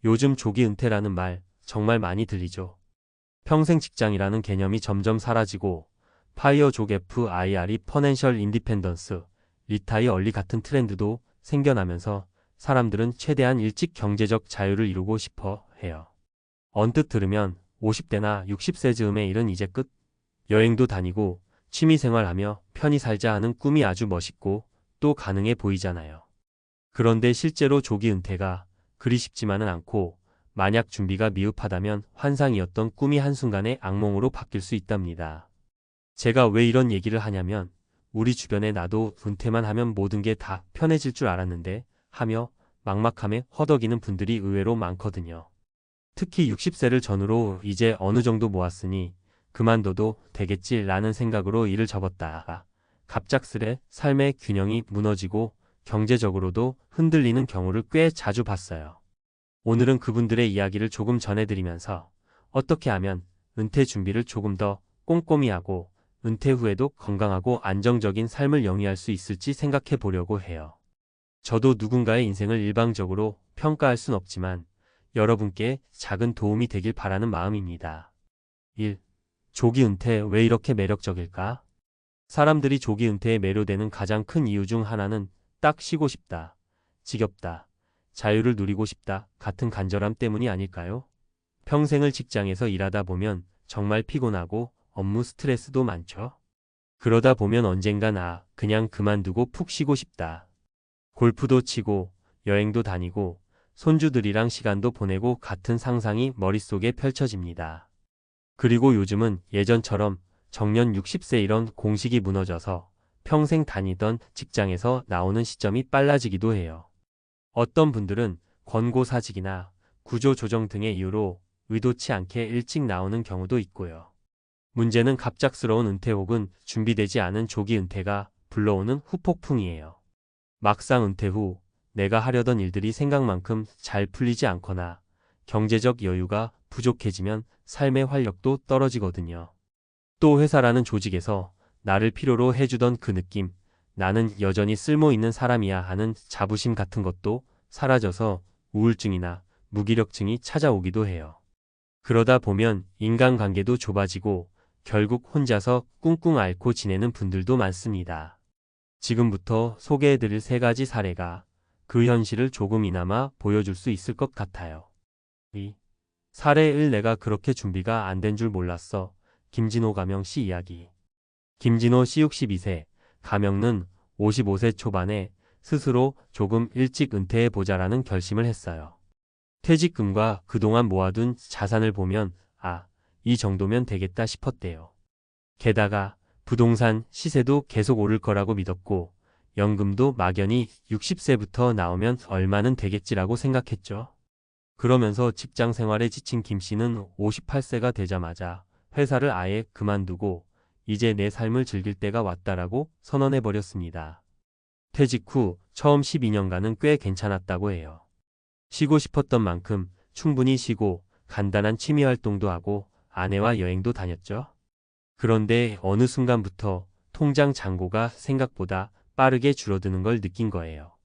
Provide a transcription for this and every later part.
요즘 조기 은퇴라는 말 정말 많이 들리죠. 평생 직장이라는 개념이 점점 사라지고 파이어족 FIRE 퍼넨셜 인디펜던스, 리타이 얼리 같은 트렌드도 생겨나면서 사람들은 최대한 일찍 경제적 자유를 이루고 싶어 해요. 언뜻 들으면 50대나 60세 즈음의 일은 이제 끝. 여행도 다니고 취미생활하며 편히 살자 하는 꿈이 아주 멋있고 또 가능해 보이잖아요. 그런데 실제로 조기 은퇴가 그리 쉽지만은 않고 만약 준비가 미흡하다면 환상이었던 꿈이 한순간에 악몽으로 바뀔 수 있답니다. 제가 왜 이런 얘기를 하냐면 우리 주변에 나도 은퇴만 하면 모든 게 다 편해질 줄 알았는데 하며 막막함에 허덕이는 분들이 의외로 많거든요. 특히 60세를 전후로 이제 어느 정도 모았으니 그만둬도 되겠지라는 생각으로 일을 접었다가 갑작스레 삶의 균형이 무너지고 경제적으로도 흔들리는 경우를 꽤 자주 봤어요. 오늘은 그분들의 이야기를 조금 전해드리면서 어떻게 하면 은퇴 준비를 조금 더 꼼꼼히 하고 은퇴 후에도 건강하고 안정적인 삶을 영위할 수 있을지 생각해 보려고 해요. 저도 누군가의 인생을 일방적으로 평가할 순 없지만 여러분께 작은 도움이 되길 바라는 마음입니다. 1. 조기 은퇴 왜 이렇게 매력적일까? 사람들이 조기 은퇴에 매료되는 가장 큰 이유 중 하나는 딱 쉬고 싶다, 지겹다, 자유를 누리고 싶다 같은 간절함 때문이 아닐까요? 평생을 직장에서 일하다 보면 정말 피곤하고 업무 스트레스도 많죠. 그러다 보면 언젠간 그냥 그만두고 푹 쉬고 싶다. 골프도 치고 여행도 다니고 손주들이랑 시간도 보내고 같은 상상이 머릿속에 펼쳐집니다. 그리고 요즘은 예전처럼 정년 60세 이런 공식이 무너져서 평생 다니던 직장에서 나오는 시점이 빨라지기도 해요. 어떤 분들은 권고사직이나 구조조정 등의 이유로 의도치 않게 일찍 나오는 경우도 있고요. 문제는 갑작스러운 은퇴 혹은 준비되지 않은 조기 은퇴가 불러오는 후폭풍이에요. 막상 은퇴 후 내가 하려던 일들이 생각만큼 잘 풀리지 않거나 경제적 여유가 부족해지면 삶의 활력도 떨어지거든요. 또 회사라는 조직에서 나를 필요로 해주던 그 느낌, 나는 여전히 쓸모 있는 사람이야 하는 자부심 같은 것도 사라져서 우울증이나 무기력증이 찾아오기도 해요. 그러다 보면 인간관계도 좁아지고 결국 혼자서 꿍꿍 앓고 지내는 분들도 많습니다. 지금부터 소개해드릴 3가지 사례가 그 현실을 조금이나마 보여줄 수 있을 것 같아요. 2. 사례 1. 내가 그렇게 준비가 안 된 줄 몰랐어. 김진호 가명 씨 이야기. 김진호 씨 62세, 가명는 55세 초반에 스스로 조금 일찍 은퇴해보자라는 결심을 했어요. 퇴직금과 그동안 모아둔 자산을 보면 이 정도면 되겠다 싶었대요. 게다가 부동산 시세도 계속 오를 거라고 믿었고 연금도 막연히 60세부터 나오면 얼마는 되겠지라고 생각했죠. 그러면서 직장 생활에 지친 김 씨는 58세가 되자마자 회사를 아예 그만두고 이제 내 삶을 즐길 때가 왔다라고 선언해버렸습니다. 퇴직 후 처음 12년간은 꽤 괜찮았다고 해요. 쉬고 싶었던 만큼 충분히 쉬고 간단한 취미 활동도 하고 아내와 여행도 다녔죠. 그런데 어느 순간부터 통장 잔고가 생각보다 빠르게 줄어드는 걸 느낀 거예요.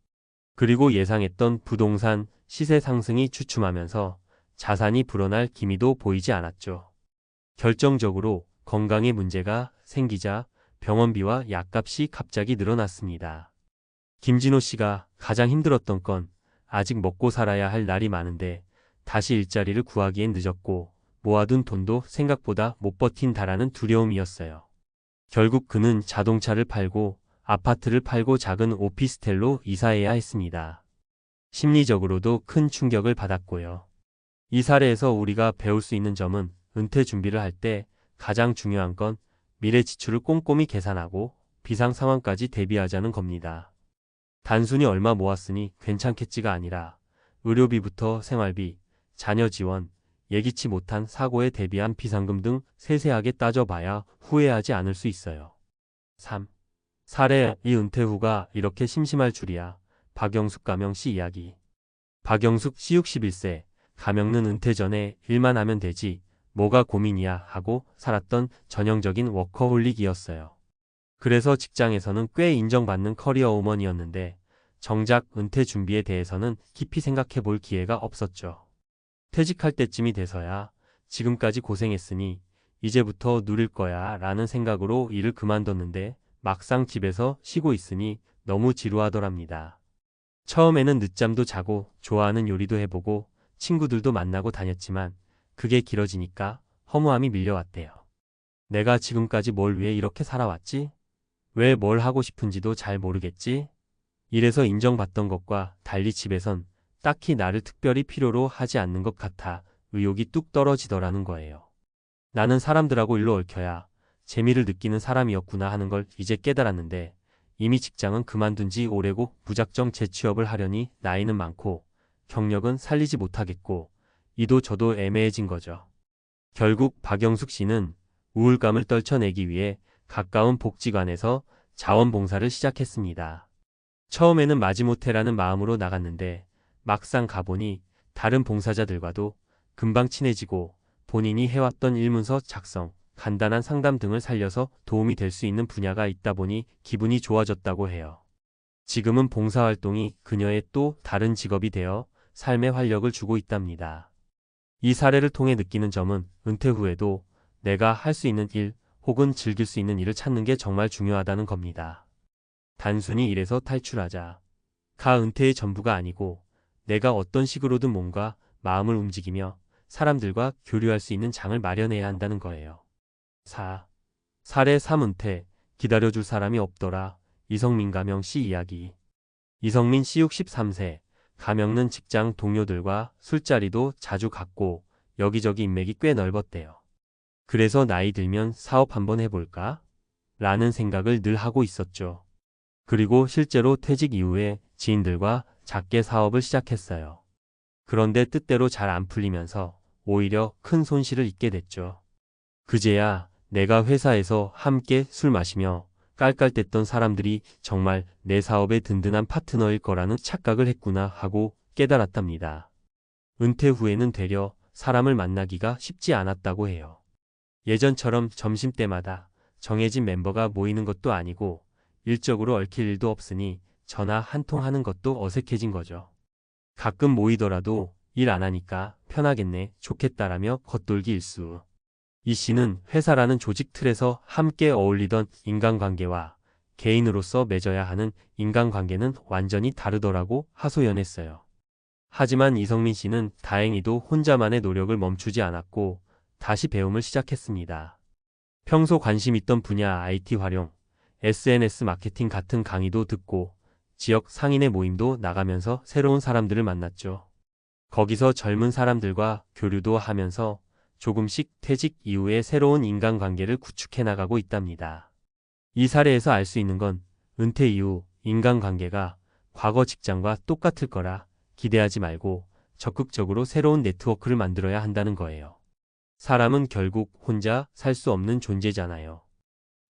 그리고 예상했던 부동산 시세 상승이 주춤하면서 자산이 불어날 기미도 보이지 않았죠. 결정적으로 건강에 문제가 생기자 병원비와 약값이 갑자기 늘어났습니다. 김진호 씨가 가장 힘들었던 건 아직 먹고 살아야 할 날이 많은데 다시 일자리를 구하기엔 늦었고 모아둔 돈도 생각보다 못 버틴다라는 두려움이었어요. 결국 그는 자동차를 팔고 아파트를 팔고 작은 오피스텔로 이사해야 했습니다. 심리적으로도 큰 충격을 받았고요. 이 사례에서 우리가 배울 수 있는 점은 은퇴 준비를 할 때 가장 중요한 건 미래 지출을 꼼꼼히 계산하고 비상 상황까지 대비하자는 겁니다. 단순히 얼마 모았으니 괜찮겠지가 아니라 의료비부터 생활비, 자녀 지원, 예기치 못한 사고에 대비한 비상금 등 세세하게 따져봐야 후회하지 않을 수 있어요. 3. 사례 이 은퇴 후가 이렇게 심심할 줄이야. 박영숙 가명 씨 이야기. 박영숙 씨 61세, 가명는 은퇴 전에 일만 하면 되지 뭐가 고민이야 하고 살았던 전형적인 워커홀릭이었어요. 그래서 직장에서는 꽤 인정받는 커리어 우먼이었는데 정작 은퇴 준비에 대해서는 깊이 생각해 볼 기회가 없었죠. 퇴직할 때쯤이 돼서야 지금까지 고생했으니 이제부터 누릴 거야 라는 생각으로 일을 그만뒀는데 막상 집에서 쉬고 있으니 너무 지루하더랍니다. 처음에는 늦잠도 자고 좋아하는 요리도 해보고 친구들도 만나고 다녔지만 그게 길어지니까 허무함이 밀려왔대요. 내가 지금까지 뭘 위해 이렇게 살아왔지? 왜 뭘 하고 싶은지도 잘 모르겠지? 이래서 인정받던 것과 달리 집에선 딱히 나를 특별히 필요로 하지 않는 것 같아 의욕이 뚝 떨어지더라는 거예요. 나는 사람들하고 일로 얽혀야 재미를 느끼는 사람이었구나 하는 걸 이제 깨달았는데 이미 직장은 그만둔 지 오래고 무작정 재취업을 하려니 나이는 많고 경력은 살리지 못하겠고 이도 저도 애매해진 거죠. 결국 박영숙 씨는 우울감을 떨쳐내기 위해 가까운 복지관에서 자원봉사를 시작했습니다. 처음에는 마지못해라는 마음으로 나갔는데 막상 가보니 다른 봉사자들과도 금방 친해지고 본인이 해왔던 일문서 작성, 간단한 상담 등을 살려서 도움이 될 수 있는 분야가 있다 보니 기분이 좋아졌다고 해요. 지금은 봉사활동이 그녀의 또 다른 직업이 되어 삶에 활력을 주고 있답니다. 이 사례를 통해 느끼는 점은 은퇴 후에도 내가 할 수 있는 일 혹은 즐길 수 있는 일을 찾는 게 정말 중요하다는 겁니다. 단순히 일에서 탈출하자. 가 은퇴의 전부가 아니고 내가 어떤 식으로든 몸과 마음을 움직이며 사람들과 교류할 수 있는 장을 마련해야 한다는 거예요. 4. 사례 3 은퇴, 기다려줄 사람이 없더라. 이성민 가명 씨 이야기. 이성민 씨 63세, 가명는 직장 동료들과 술자리도 자주 갔고 여기저기 인맥이 꽤 넓었대요. 그래서 나이 들면 사업 한번 해볼까? 라는 생각을 늘 하고 있었죠. 그리고 실제로 퇴직 이후에 지인들과 작게 사업을 시작했어요. 그런데 뜻대로 잘 안 풀리면서 오히려 큰 손실을 입게 됐죠. 그제야 내가 회사에서 함께 술 마시며 깔깔댔던 사람들이 정말 내 사업의 든든한 파트너일 거라는 착각을 했구나 하고 깨달았답니다. 은퇴 후에는 되려 사람을 만나기가 쉽지 않았다고 해요. 예전처럼 점심때마다 정해진 멤버가 모이는 것도 아니고 일적으로 얽힐 일도 없으니 전화 한 통 하는 것도 어색해진 거죠. 가끔 모이더라도 일 안 하니까 편하겠네, 좋겠다라며 겉돌기 일수. 이 씨는 회사라는 조직 틀에서 함께 어울리던 인간관계와 개인으로서 맺어야 하는 인간관계는 완전히 다르더라고 하소연했어요. 하지만 이성민 씨는 다행히도 혼자만의 노력을 멈추지 않았고 다시 배움을 시작했습니다. 평소 관심 있던 분야 IT 활용, SNS 마케팅 같은 강의도 듣고 지역 상인의 모임도 나가면서 새로운 사람들을 만났죠. 거기서 젊은 사람들과 교류도 하면서 조금씩 퇴직 이후에 새로운 인간관계를 구축해 나가고 있답니다. 이 사례에서 알 수 있는 건 은퇴 이후 인간관계가 과거 직장과 똑같을 거라 기대하지 말고 적극적으로 새로운 네트워크를 만들어야 한다는 거예요. 사람은 결국 혼자 살 수 없는 존재잖아요.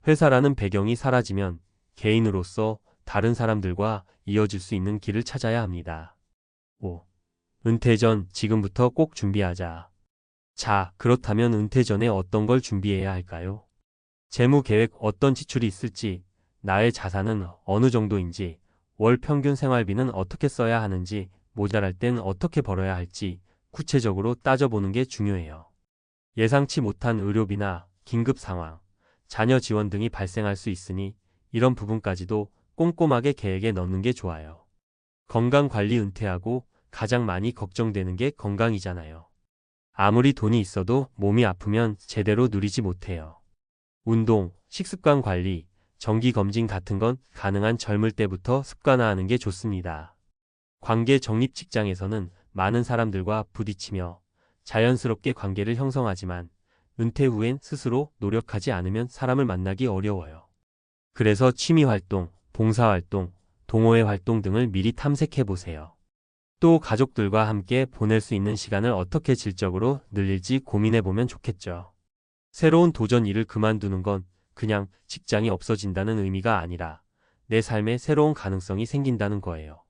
회사라는 배경이 사라지면 개인으로서 다른 사람들과 이어질 수 있는 길을 찾아야 합니다. 5. 은퇴 전 지금부터 꼭 준비하자. 자, 그렇다면 은퇴 전에 어떤 걸 준비해야 할까요? 재무 계획, 어떤 지출이 있을지, 나의 자산은 어느 정도인지, 월 평균 생활비는 어떻게 써야 하는지, 모자랄 땐 어떻게 벌어야 할지 구체적으로 따져보는 게 중요해요. 예상치 못한 의료비나 긴급 상황, 자녀 지원 등이 발생할 수 있으니 이런 부분까지도 꼼꼼하게 계획에 넣는 게 좋아요. 건강관리, 은퇴하고 가장 많이 걱정되는 게 건강이잖아요. 아무리 돈이 있어도 몸이 아프면 제대로 누리지 못해요. 운동, 식습관 관리, 정기검진 같은 건 가능한 젊을 때부터 습관화하는 게 좋습니다. 관계 정립, 직장에서는 많은 사람들과 부딪히며 자연스럽게 관계를 형성하지만 은퇴 후엔 스스로 노력하지 않으면 사람을 만나기 어려워요. 그래서 취미활동, 봉사활동, 동호회 활동 등을 미리 탐색해보세요. 또 가족들과 함께 보낼 수 있는 시간을 어떻게 질적으로 늘릴지 고민해보면 좋겠죠. 새로운 도전, 일을 그만두는 건 그냥 직장이 없어진다는 의미가 아니라 내 삶에 새로운 가능성이 생긴다는 거예요.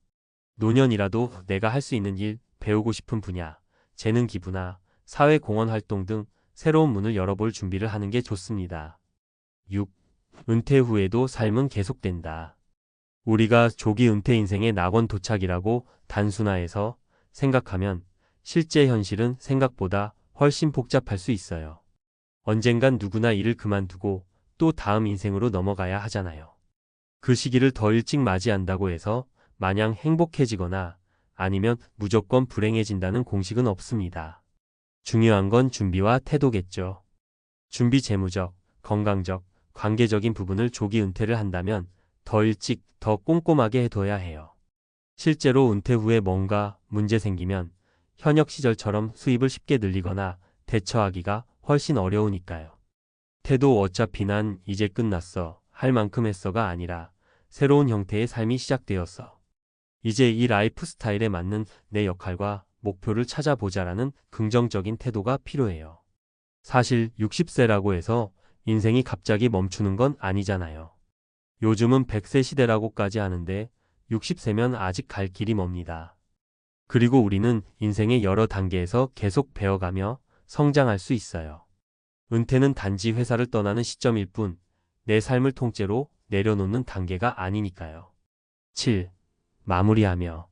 노년이라도 내가 할 수 있는 일, 배우고 싶은 분야, 재능 기부나 사회 공헌 활동 등 새로운 문을 열어볼 준비를 하는 게 좋습니다. 6. 은퇴 후에도 삶은 계속된다. 우리가 조기 은퇴 인생의 낙원 도착이라고 단순화해서 생각하면 실제 현실은 생각보다 훨씬 복잡할 수 있어요. 언젠간 누구나 일을 그만두고 또 다음 인생으로 넘어가야 하잖아요. 그 시기를 더 일찍 맞이한다고 해서 마냥 행복해지거나 아니면 무조건 불행해진다는 공식은 없습니다. 중요한 건 준비와 태도겠죠. 준비 재무적, 건강적, 관계적인 부분을 조기 은퇴를 한다면 더 일찍, 더 꼼꼼하게 해둬야 해요. 실제로 은퇴 후에 뭔가 문제 생기면 현역 시절처럼 수입을 쉽게 늘리거나 대처하기가 훨씬 어려우니까요. 태도 어차피 난 이제 끝났어 할 만큼 했어가 아니라 새로운 형태의 삶이 시작되었어. 이제 이 라이프 스타일에 맞는 내 역할과 목표를 찾아보자라는 긍정적인 태도가 필요해요. 사실 60세라고 해서 인생이 갑자기 멈추는 건 아니잖아요. 요즘은 100세 시대라고까지 하는데 60세면 아직 갈 길이 멉니다. 그리고 우리는 인생의 여러 단계에서 계속 배워가며 성장할 수 있어요. 은퇴는 단지 회사를 떠나는 시점일 뿐, 내 삶을 통째로 내려놓는 단계가 아니니까요. 7. 마무리하며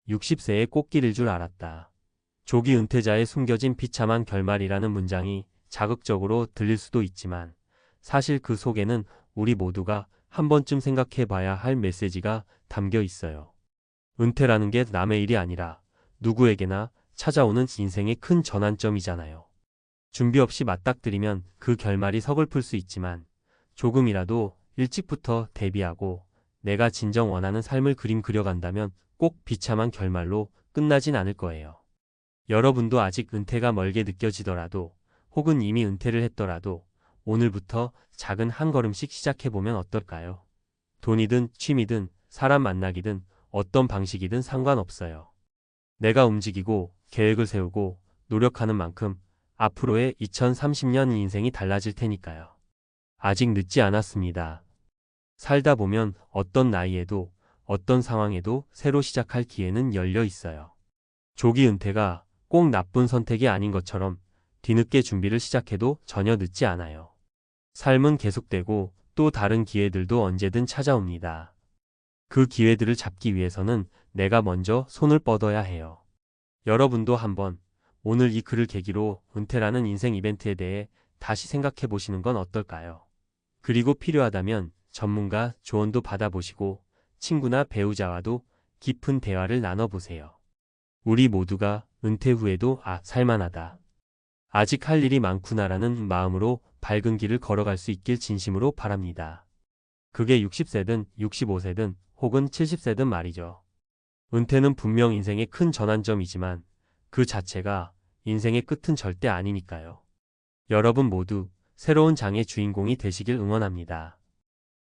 60세에 꽃길일 줄 알았다. 조기 은퇴자의 숨겨진 비참한 결말이라는 문장이 자극적으로 들릴 수도 있지만 사실 그 속에는 우리 모두가 한 번쯤 생각해 봐야 할 메시지가 담겨 있어요. 은퇴라는 게 남의 일이 아니라 누구에게나 찾아오는 인생의 큰 전환점이잖아요. 준비 없이 맞닥뜨리면 그 결말이 서글플 수 있지만 조금이라도 일찍부터 대비하고 내가 진정 원하는 삶을 그려간다면 꼭 비참한 결말로 끝나진 않을 거예요. 여러분도 아직 은퇴가 멀게 느껴지더라도 혹은 이미 은퇴를 했더라도 오늘부터 작은 한 걸음씩 시작해보면 어떨까요? 돈이든 취미든 사람 만나기든 어떤 방식이든 상관없어요. 내가 움직이고 계획을 세우고 노력하는 만큼 앞으로의 2030년 인생이 달라질 테니까요. 아직 늦지 않았습니다. 살다 보면 어떤 나이에도 어떤 상황에도 새로 시작할 기회는 열려 있어요. 조기 은퇴가 꼭 나쁜 선택이 아닌 것처럼 뒤늦게 준비를 시작해도 전혀 늦지 않아요. 삶은 계속되고 또 다른 기회들도 언제든 찾아옵니다. 그 기회들을 잡기 위해서는 내가 먼저 손을 뻗어야 해요. 여러분도 한번 오늘 이 글을 계기로 은퇴라는 인생 이벤트에 대해 다시 생각해 보시는 건 어떨까요? 그리고 필요하다면 전문가 조언도 받아보시고 친구나 배우자와도 깊은 대화를 나눠보세요. 우리 모두가 은퇴 후에도 살만하다. 아직 할 일이 많구나라는 마음으로 밝은 길을 걸어갈 수 있길 진심으로 바랍니다. 그게 60세든 65세든 혹은 70세든 말이죠. 은퇴는 분명 인생의 큰 전환점이지만 그 자체가 인생의 끝은 절대 아니니까요. 여러분 모두 새로운 장의 주인공이 되시길 응원합니다.